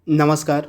नमस्कार।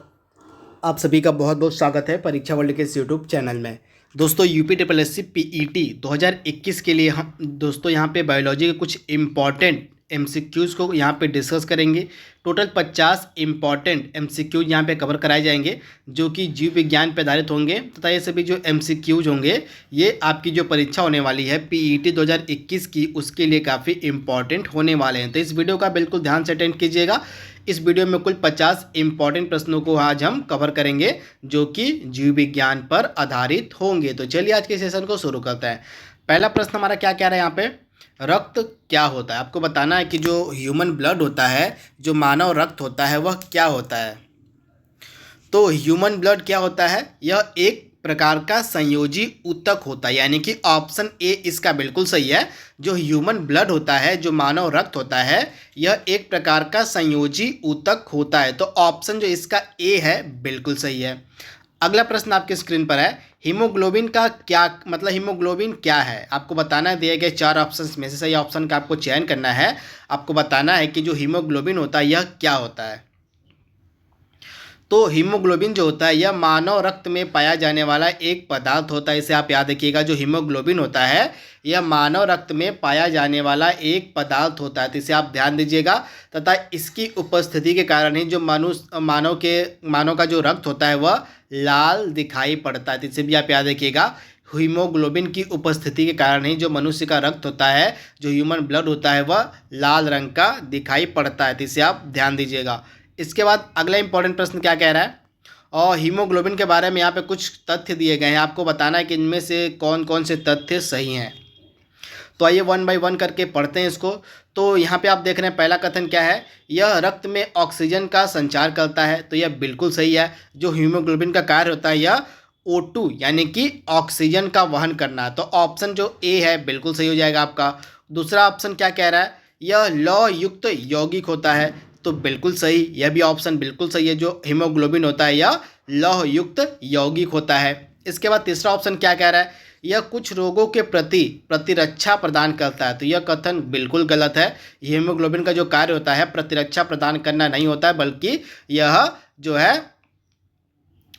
आप सभी का बहुत बहुत स्वागत है परीक्षा वर्ल्ड के इस यूट्यूब चैनल में। दोस्तों UP triple S C PET 2021 के लिए हम दोस्तों यहाँ पे बायोलॉजी के कुछ इम्पॉर्टेंट एमसीक्यूज़ को यहाँ पे डिस्कस करेंगे। टोटल 50 इम्पॉर्टेंट एमसीक्यूज़ यहाँ पे कवर कराए जाएंगे जो कि जीव विज्ञान पर आधारित होंगे तथा ये सभी जो एमसीक्यूज़ होंगे ये आपकी जो परीक्षा होने वाली है पीईटी 2021 की उसके लिए काफ़ी इम्पॉर्टेंट होने वाले हैं। तो इस वीडियो का बिल्कुल ध्यान से अटेंड कीजिएगा। इस वीडियो में कुल 50 इंपॉर्टेंट प्रश्नों को आज हम कवर करेंगे जो कि जीव विज्ञान पर आधारित होंगे। तो चलिए आज के सेशन को शुरू करते हैं। पहला प्रश्न हमारा क्या कह रहा है यहाँ पे, रक्त क्या होता है। आपको बताना है कि जो ह्यूमन ब्लड होता है, जो मानव रक्त होता है, वह क्या होता है। तो ह्यूमन ब्लड क्या होता है, यह एक प्रकार का संयोजी ऊतक होता है, यानी कि ऑप्शन ए इसका बिल्कुल सही है। जो ह्यूमन ब्लड होता है, जो मानव रक्त होता है, यह एक प्रकार का संयोजी ऊतक होता है। तो ऑप्शन जो इसका ए है बिल्कुल सही है। अगला प्रश्न आपके स्क्रीन पर है, हीमोग्लोबिन का क्या मतलब, हीमोग्लोबिन क्या है। आपको बताना है, दिए गए 4 ऑप्शन में से सही ऑप्शन का आपको चयन करना है। आपको बताना है कि जो हीमोग्लोबिन होता है यह क्या होता है। तो हीमोग्लोबिन जो होता है यह मानव रक्त में पाया जाने वाला एक पदार्थ होता है। इसे आप याद रखिएगा, जो हीमोग्लोबिन होता है यह मानव रक्त में पाया जाने वाला एक पदार्थ होता है। तो इसे आप ध्यान दीजिएगा तथा इसकी उपस्थिति के कारण ही जो मानव का जो रक्त होता है वह लाल दिखाई पड़ता है। तो इसे भी आप याद रखिएगा, हीमोग्लोबिन की उपस्थिति के कारण ही जो मनुष्य का रक्त होता है, जो ह्यूमन ब्लड होता है, वह लाल रंग का दिखाई पड़ता है। तो इसे आप ध्यान दीजिएगा। इसके बाद अगला इंपॉर्टेंट प्रश्न क्या कह रहा है, और हीमोग्लोबिन के बारे में यहाँ पे कुछ तथ्य दिए गए हैं। आपको बताना है कि इनमें से कौन कौन से तथ्य सही हैं। तो आइए 1 बाय 1 करके पढ़ते हैं इसको। तो यहाँ पे आप देख रहे हैं पहला कथन क्या है, यह रक्त में ऑक्सीजन का संचार करता है। तो यह बिल्कुल सही है। जो हीमोग्लोबिन का कार्य होता है यह O2 यानी कि ऑक्सीजन का वहन करना। तो ऑप्शन जो ए है बिल्कुल सही हो जाएगा आपका। दूसरा ऑप्शन क्या कह रहा है, यह लौह युक्त यौगिक होता है। तो बिल्कुल सही, यह भी ऑप्शन बिल्कुल सही है। जो हीमोग्लोबिन होता है यह लौह युक्त यौगिक होता है। इसके बाद तीसरा ऑप्शन क्या कह रहा है, यह कुछ रोगों के प्रति प्रतिरक्षा प्रदान करता है। तो यह कथन बिल्कुल गलत है। हीमोग्लोबिन का जो कार्य होता है प्रतिरक्षा प्रदान करना नहीं होता है, बल्कि यह जो है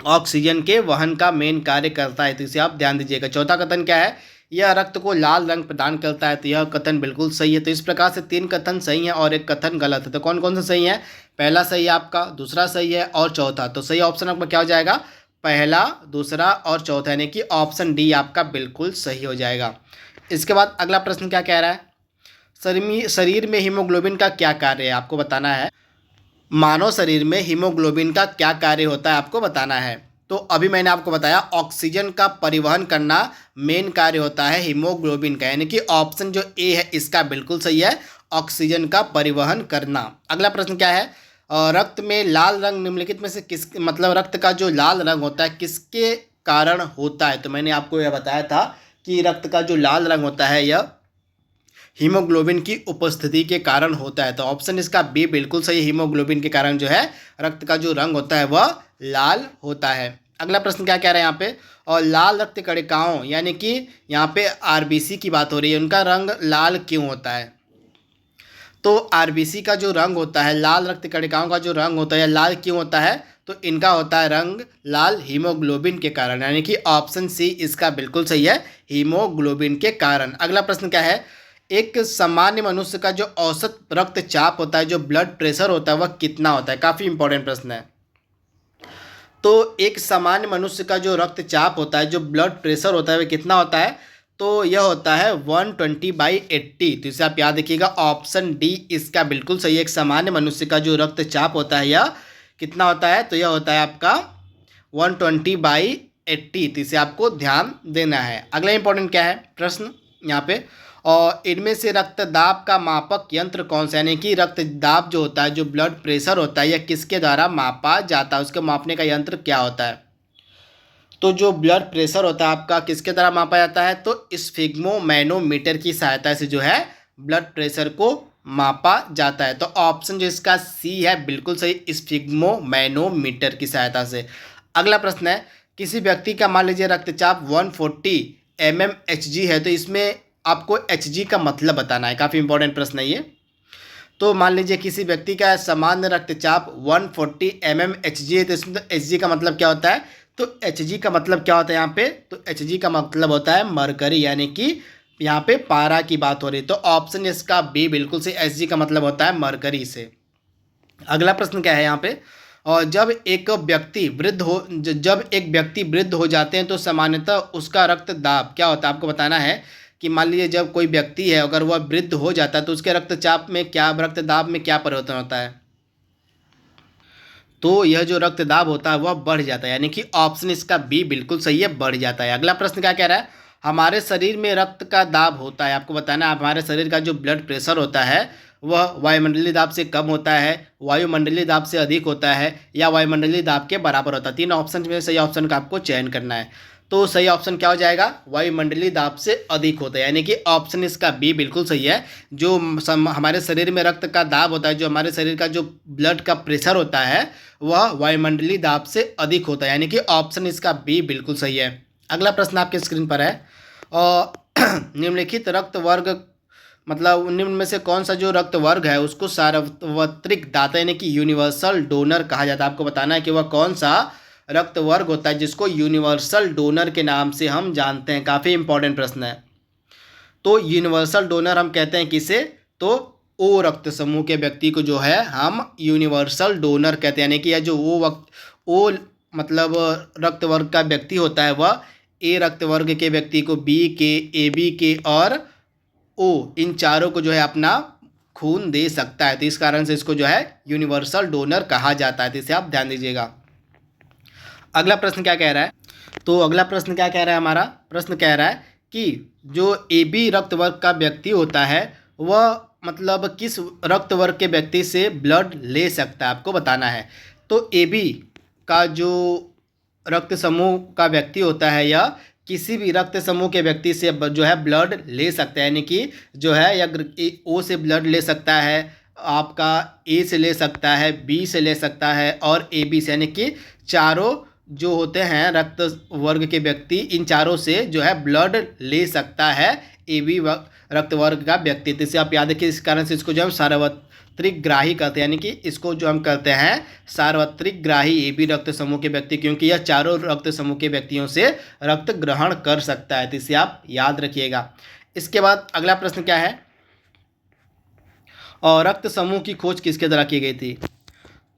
ऑक्सीजन के वहन का मेन कार्य करता है। तो इसे आप ध्यान दीजिएगा। चौथा कथन क्या है, यह रक्त को लाल रंग प्रदान करता है। तो यह कथन बिल्कुल सही है। तो इस प्रकार से 3 कथन सही हैं और एक कथन गलत है। तो कौन कौन सा सही है, पहला सही है आपका, दूसरा सही है और चौथा। तो सही ऑप्शन आपका क्या हो जाएगा, पहला, दूसरा और चौथा, यानी कि ऑप्शन डी आपका बिल्कुल सही हो जाएगा। इसके बाद अगला प्रश्न क्या कह रहा है, शरीर में हीमोग्लोबिन का क्या कार्य है। आपको बताना है मानव शरीर में हीमोग्लोबिन का क्या कार्य होता है, आपको बताना है। तो अभी मैंने आपको बताया ऑक्सीजन का परिवहन करना मेन कार्य होता है हीमोग्लोबिन का, यानी कि ऑप्शन जो ए है इसका बिल्कुल सही है, ऑक्सीजन का परिवहन करना। अगला प्रश्न क्या है, रक्त में लाल रंग निम्नलिखित में से किस मतलब रक्त का जो लाल रंग होता है किसके कारण होता है। तो मैंने आपको यह बताया था कि रक्त का जो लाल रंग होता है यह हीमोग्लोबिन की उपस्थिति के कारण होता है। तो ऑप्शन इसका बी बिल्कुल सही, हीमोग्लोबिन के कारण जो है रक्त का जो रंग होता है वह लाल होता है। अगला प्रश्न क्या कह रहे हैं यहाँ पे, और लाल रक्त कणिकाओं यानी कि यहाँ पे आरबीसी की बात हो रही है, उनका रंग लाल क्यों होता है। तो आरबीसी का जो रंग होता है, लाल रक्त कणिकाओं का जो रंग होता है लाल क्यों होता है, तो इनका होता है रंग लाल हीमोग्लोबिन के कारण, यानी कि ऑप्शन सी इसका बिल्कुल सही है, हीमोग्लोबिन के कारण। अगला प्रश्न क्या है, एक सामान्य मनुष्य का जो औसत रक्तचाप होता है, जो ब्लड प्रेशर होता है, वह कितना होता है। काफ़ी इंपॉर्टेंट प्रश्न है। तो एक सामान्य मनुष्य का जो रक्तचाप होता है, जो ब्लड प्रेशर होता है, वह कितना होता है, तो यह होता है 120/80। तो इसे आप याद रखिएगा, ऑप्शन डी इसका बिल्कुल सही है। एक सामान्य मनुष्य का जो रक्तचाप होता है यह कितना होता है, तो यह होता है आपका 120/80। तो इसे आपको ध्यान देना है। अगला इंपॉर्टेंट क्या है प्रश्न यहाँ पे, और इनमें से रक्तदाब का मापक यंत्र कौन सा, यानी कि रक्तदाब जो होता है, जो ब्लड प्रेशर होता है, यह किसके द्वारा मापा जाता है, उसके मापने का यंत्र क्या होता है। तो जो ब्लड प्रेशर होता है आपका किसके द्वारा मापा जाता है, तो स्फिग्मोमैनोमीटर की सहायता से जो है ब्लड प्रेशर को मापा जाता है। तो ऑप्शन जो इसका सी है बिल्कुल सही, स्फिग्मोमैनोमीटर की सहायता से। अगला प्रश्न है, किसी व्यक्ति का मान लीजिए रक्तचाप 140 mmHg है, तो इसमें आपको Hg का मतलब बताना है। काफ़ी इंपॉर्टेंट प्रश्न है ये। तो मान लीजिए किसी व्यक्ति का सामान्य रक्तचाप 140 mmHg है, तो इसमें तो Hg का मतलब क्या होता है, तो Hg का मतलब क्या होता है यहाँ पे, तो Hg का मतलब होता है मरकरी, यानी कि यहाँ पे पारा की बात हो रही है। तो ऑप्शन इसका बी बिल्कुल से, Hg का मतलब होता है मरकरी से। अगला प्रश्न क्या है यहाँ पे, और जब एक व्यक्ति वृद्ध हो जाते हैं तो सामान्यतः उसका रक्तदाब क्या होता है, आपको बताना है कि मान लीजिए जब कोई व्यक्ति है अगर वह वृद्ध हो जाता है तो उसके रक्तदाब में क्या परिवर्तन होता है, तो यह जो रक्तदाब होता है वह बढ़ जाता है, यानी कि ऑप्शन इसका बी बिल्कुल सही है, बढ़ जाता है। अगला प्रश्न क्या कह रहा है, हमारे शरीर में रक्त का दाब होता है, आपको बताना है हमारे शरीर का जो ब्लड प्रेशर होता है वह वायुमंडलीय दाब से कम होता है, वायुमंडलीय दाब से अधिक होता है, या वायुमंडलीय दाब के बराबर होता है। तीन ऑप्शन में सही ऑप्शन का आपको चयन करना है। तो सही ऑप्शन क्या हो जाएगा, वायुमंडलीय दाब से अधिक होता है, यानी कि ऑप्शन इसका बी बिल्कुल सही है। जो हमारे शरीर में रक्त का दाब होता है, जो हमारे शरीर का जो ब्लड का प्रेशर होता है वह वायुमंडलीय दाब से अधिक होता है, यानी कि ऑप्शन इसका बी बिल्कुल सही है। अगला प्रश्न आपके स्क्रीन पर है, और निम्नलिखित रक्त वर्ग मतलब निम्न में से कौन सा जो रक्त वर्ग है उसको सार्वत्रिक दाता यानी कि यूनिवर्सल डोनर कहा जाता है। आपको बताना है कि वह कौन सा रक्त वर्ग होता है जिसको यूनिवर्सल डोनर के नाम से हम जानते हैं। काफ़ी इंपॉर्टेंट प्रश्न है। तो यूनिवर्सल डोनर हम कहते हैं किसे, तो ओ रक्त समूह के व्यक्ति को जो है हम यूनिवर्सल डोनर कहते हैं, यानी कि यह जो ओ मतलब रक्त वर्ग का व्यक्ति होता है वह ए रक्त वर्ग के व्यक्ति को बी के, ए बी के और ओ इन चारों को जो है अपना खून दे सकता है। तो इस कारण से इसको जो है यूनिवर्सल डोनर कहा जाता है, तो इसे आप ध्यान दीजिएगा। अगला प्रश्न क्या कह रहा है, तो अगला प्रश्न क्या कह रहा है, हमारा प्रश्न कह रहा है कि जो ए बी रक्त वर्ग का व्यक्ति होता है वह मतलब किस रक्त वर्ग के व्यक्ति से ब्लड ले सकता है, आपको बताना है। तो ए बी का जो रक्त समूह का व्यक्ति होता है या किसी भी रक्त समूह के व्यक्ति से जो है ब्लड ले सकता है, यानी कि जो है या ओ से ब्लड ले सकता है, आपका ए से ले सकता है, बी से ले सकता है और ए बी से, यानी कि चारों जो होते हैं रक्त वर्ग के व्यक्ति इन चारों से जो है ब्लड ले सकता है ए बी रक्त वर्ग का व्यक्ति। तो इसे आप याद रखिए, इस कारण से इसको जो हम सार्वत्रिक ग्राही कहते हैं, यानी कि इसको जो हम कहते हैं सार्वत्रिक ग्राही ए बी रक्त समूह के व्यक्ति, क्योंकि यह चारों रक्त समूह के व्यक्तियों से रक्त ग्रहण कर सकता है। तो इसे आप याद रखिएगा। इसके बाद अगला प्रश्न क्या है, और रक्त समूह की खोज किसके द्वारा की गई थी।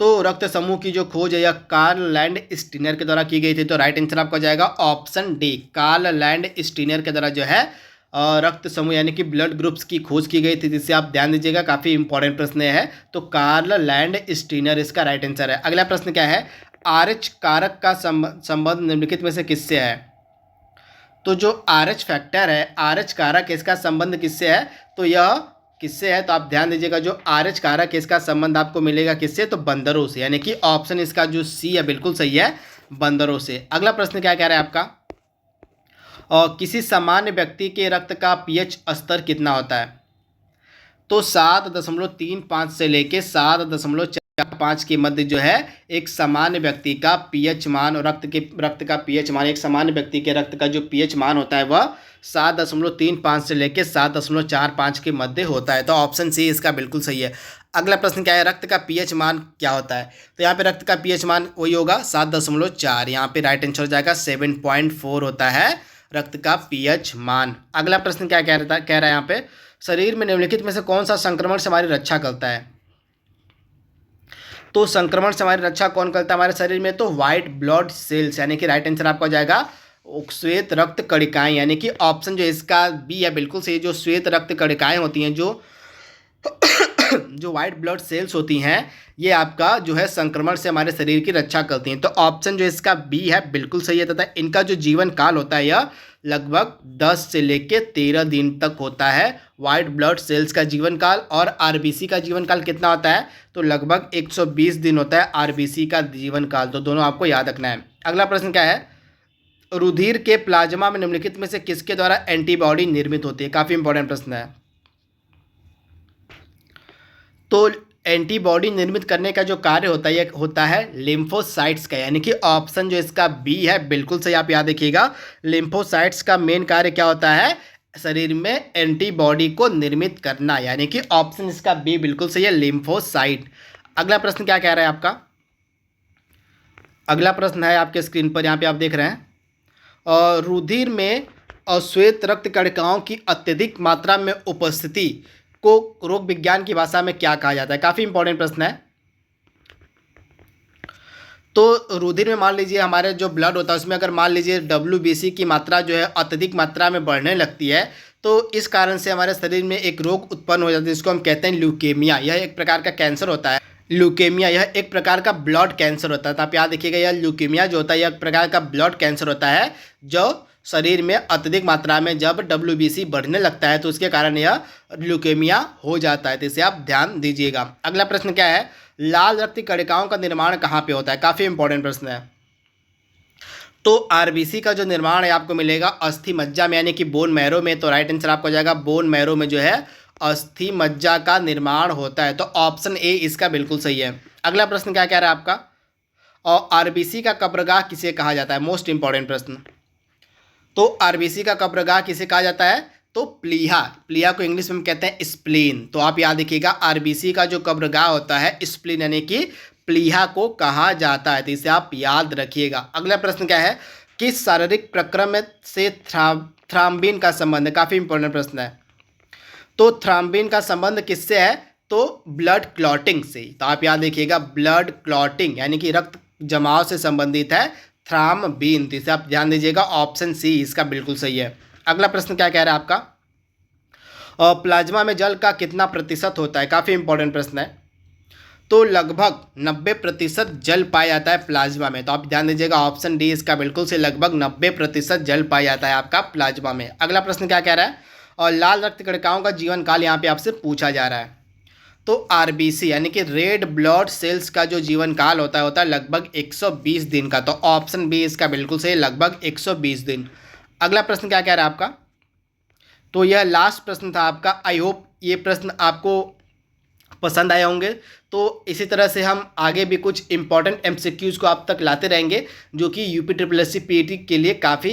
तो रक्त समूह की जो खोज है यह कार्ल लैंड स्टीनर के द्वारा की गई थी। तो राइट आंसर आपका जाएगा option D, Karl Landsteiner के द्वारा जो है रक्त समूह यानी कि ब्लड ग्रुप्स की खोज की गई थी, जिससे आप ध्यान दीजिएगा, काफ़ी इंपॉर्टेंट प्रश्न है। तो कार्ल लैंड स्टीनर इसका राइट आंसर है। अगला प्रश्न क्या है, आरएच कारक का संबंध निम्नलिखित में से किससे है। तो जो आरएच फैक्टर है, आरएच कारक, इसका संबंध किससे है, तो यह किससे है, तो आप ध्यान दीजिएगा, जो आरएच कारक है इसका संबंध आपको मिलेगा किससे, तो बंदरों से, यानी कि ऑप्शन इसका जो सी है बिल्कुल सही है, बंदरों से। अगला प्रश्न क्या कह रहा है आपका, और किसी सामान्य व्यक्ति के रक्त का पीएच स्तर कितना होता है। तो 7.35 से लेके 7.45 के मध्य जो है एक सामान्य व्यक्ति का पीएच मान, और रक्त का पीएच मान, एक सामान्य व्यक्ति के रक्त का जो पीएच मान होता है वह 7.35 से लेके 7.45 के मध्य होता है। तो ऑप्शन सी इसका बिल्कुल सही है। अगला प्रश्न क्या है, रक्त का पीएच मान क्या होता है। तो यहाँ पे रक्त का पीएच मान वही होगा 7.4, यहाँ पे राइट आंसर हो जाएगा 7.4 होता है रक्त का पीएच मान। अगला प्रश्न क्या कह रहा है यहाँ पे, शरीर में निम्नलिखित में से कौन सा संक्रमण से हमारी रक्षा करता है। तो संक्रमण से हमारी रक्षा कौन करता है हमारे शरीर में, तो व्हाइट ब्लड सेल्स, यानी कि राइट आंसर आपका हो जाएगा श्वेत रक्त कणिकाएं, यानी कि ऑप्शन जो इसका बी है बिल्कुल सही। जो श्वेत रक्त कणिकाएं होती हैं, जो व्हाइट ब्लड सेल्स होती हैं, ये आपका जो है संक्रमण से हमारे शरीर की रक्षा करती हैं। तो ऑप्शन जो इसका बी है बिल्कुल सही है, तथा इनका जो जीवन काल होता है यह लगभग 10 से लेके 13 दिन तक होता है, व्हाइट ब्लड सेल्स का जीवन काल। और आरबीसी का जीवन काल कितना होता है, तो लगभग 120 दिन होता है आरबीसी का जीवन काल। तो दोनों आपको याद रखना है। अगला प्रश्न क्या है, रुधिर के प्लाज्मा में निम्नलिखित में से किसके द्वारा एंटीबॉडी निर्मित होती है। काफ़ी इंपॉर्टेंट प्रश्न है। तो एंटीबॉडी निर्मित करने का जो कार्य होता है यह होता है लिम्फोसाइट्स का, यानी कि ऑप्शन जो इसका बी है बिल्कुल सही, आप याद रखिएगा। लिम्फोसाइट्स का मेन कार्य क्या होता है, शरीर में एंटीबॉडी को निर्मित करना, यानी कि ऑप्शन इसका बी बिल्कुल सही है, लिम्फोसाइट। अगला प्रश्न क्या कह रहा है आपका? अगला प्रश्न है आपके स्क्रीन पर, यहाँ पे आप देख रहे हैं, और रुधिर में अश्वेत रक्त कणिकाओं की अत्यधिक मात्रा में उपस्थिति को रोग विज्ञान की भाषा में क्या कहा जाता है? काफ़ी इंपॉर्टेंट प्रश्न है। तो रुधिर में मान लीजिए हमारे जो ब्लड होता है उसमें अगर मान लीजिए WBC की मात्रा जो है अत्यधिक मात्रा में बढ़ने लगती है, तो इस कारण से हमारे शरीर में एक रोग उत्पन्न हो जाता है जिसको हम कहते हैं ल्यूकेमिया। यह एक प्रकार का कैंसर होता है। ल्यूकेमिया यह एक प्रकार का ब्लड कैंसर होता है। तो आप याद रखिएगा, यह ल्यूकेमिया जो होता है यह एक प्रकार का ब्लड कैंसर होता है जो शरीर में अत्यधिक मात्रा में जब WBC बढ़ने लगता है तो उसके कारण यह ल्यूकेमिया हो जाता है। तो इसे आप ध्यान दीजिएगा। अगला प्रश्न क्या है? लाल रक्त कणिकाओं का निर्माण कहाँ पे होता है? काफ़ी इंपॉर्टेंट प्रश्न है। तो RBC का जो निर्माण है आपको मिलेगा अस्थि मज्जा में, यानी कि बोन मैरो में। तो राइट आंसर आपको जाएगा बोन मैरो में जो है अस्थि मज्जा का निर्माण होता है। तो ऑप्शन ए इसका बिल्कुल सही है। अगला प्रश्न क्या कह रहा है आपका? और RBC का कब्रगाह किसे कहा जाता है? मोस्ट इंपॉर्टेंट प्रश्न। तो RBC का कब्रगाह किसे कहा जाता है? तो प्लीहा। प्लीहा को इंग्लिश में हम कहते हैं स्प्लीन। तो आप याद रखिएगा, RBC का जो कब्रगाह होता है स्प्लीन यानी कि प्लीहा को कहा जाता है। तो इसे आप याद रखिएगा। अगला प्रश्न क्या है? किस शारीरिक प्रक्रम से थ्राम्बिन का संबंध है? काफ़ी इंपॉर्टेंट प्रश्न है। तो थ्राम्बिन का संबंध किससे है? तो ब्लड क्लॉटिंग से। तो आप याद रखिएगा, ब्लड क्लॉटिंग यानी कि रक्त जमाव से संबंधित है थ्राम्बिन। तो इसे आप ध्यान दीजिएगा, ऑप्शन सी इसका बिल्कुल सही है। अगला प्रश्न क्या कह रहा है आपका? प्लाज्मा में जल का कितना प्रतिशत होता है? काफ़ी इंपॉर्टेंट प्रश्न है। तो लगभग 90% जल पाया जाता है प्लाज्मा में। तो आप ध्यान दीजिएगा, ऑप्शन डी इसका बिल्कुल से लगभग 90% जल पाया जाता है आपका प्लाज्मा में। अगला प्रश्न क्या कह रहा है? और लाल रक्त कणिकाओं का जीवन काल यहाँ पे आपसे पूछा जा रहा है। तो RBC यानी कि रेड ब्लड सेल्स का जो जीवन काल होता है लगभग 120 दिन का। तो ऑप्शन बी इसका बिल्कुल सही, लगभग 120 दिन। अगला प्रश्न क्या कह रहा है आपका? तो यह लास्ट प्रश्न था आपका। आई होप ये प्रश्न आपको पसंद आए होंगे। तो इसी तरह से हम आगे भी कुछ इंपॉर्टेंट MCQs को आप तक लाते रहेंगे जो कि UPSSC PET के लिए काफ़ी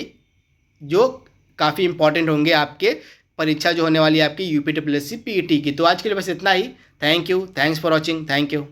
इंपॉर्टेंट होंगे आपके परीक्षा जो होने वाली है आपकी UPSSC PET की। तो आज के लिए बस इतना ही। Thank you, thanks for watching, thank you.